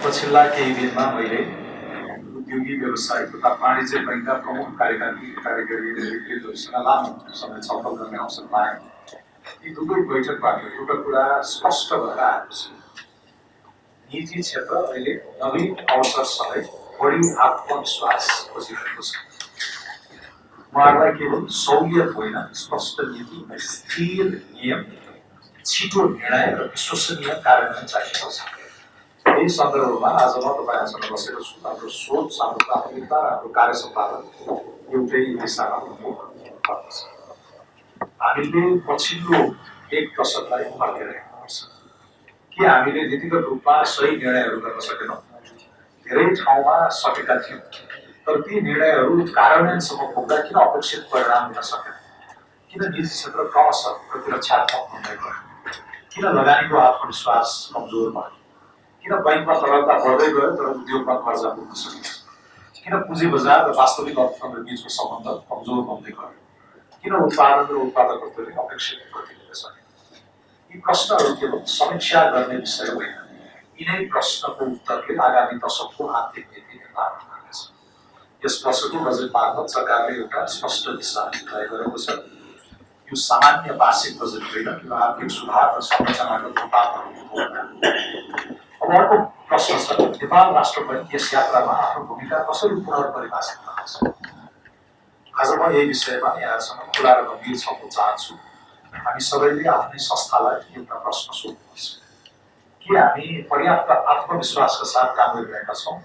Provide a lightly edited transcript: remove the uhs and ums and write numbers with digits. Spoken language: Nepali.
पछिल्ला केही दिनमा मैले उद्योगी व्यवसाय तथा वाणिज्य बैंकका प्रमुख कार्यकारी अधिकृतहरूसँग लामो समय छलफल गर्ने अवसर पाएँ। यी दुवै बैठकबाट एउटा कुरा स्पष्ट भएर आएको छ, निजी क्षेत्र अहिले नवीन अवसरसँगै बढी आत्मविश्वास खोजिरहेको छ। उहाँहरूलाई केवल सहुलियत होइन, स्पष्ट नीति, स्थिर नियम, छिटो निर्णय र विश्वसनीय कार्यान्वयन चाहिएको छ। यही सन्दर्भमा आज म तपाईँहरूसँग बसेको छु। हाम्रो सोच, हाम्रो प्राथमिकता र हाम्रो कार्य सम्पादन एउटै दिशामा हुनुपर्छ। हामीले पछिल्लो एक दशकलाई फर्किरहेको पर्छ कि हामीले नीतिगत रूपमा सही निर्णयहरू गर्न सकेनौँ। धेरै ठाउँमा सकेका थियौँ, तर ती निर्णयहरू कार्यान्वयनसम्म पुग्दा किन अपेक्षित परिणाम दिन सकेन? किन निजी क्षेत्र क्रमशः प्रतिरक्षात्मक हुँदै गयो? किन लगानीको आत्मविश्वास कमजोर भयो? किन बैंकमा तरलता बढ्दै गयो तर उद्योगमा कर्जा पुग्न सकेन? किन पुँजी बजार र वास्तविक अर्थतन्त्र बीचको सम्बन्ध कमजोर बन्दै गयो? किन उत्पादन र उत्पादकत्वले अपेक्षित गति लिन सकेन? यी प्रश्नहरू केवल समीक्षा गर्ने विषय होइन। यिनै प्रश्नको उत्तरले आगामी दशकको आर्थिक नीति निर्धारण गर्नेछ। यस वर्षको बजेट मार्फत सरकारले एउटा स्पष्ट दिशा तय गरेको छ। यो सामान्य वार्षिक बजेट होइन, यो आर्थिक सुधार र संरचनाको रूपान्तरणको हो। अब अर्को प्रश्न छ, नेपाल राष्ट्र बैंक यस यात्रामा आफ्नो भूमिका कसरी पुनर्परिभाषित गर्नेछ? आज म यही विषयमा यहाँसँग खुला र गम्भीर छलफल चाहन्छु। हामी सबैले आफ्नै संस्थालाई एउटा प्रश्न सोध्नुपर्छ, के हामी पर्याप्त आत्मविश्वासका साथ काम गरिरहेका छौँ?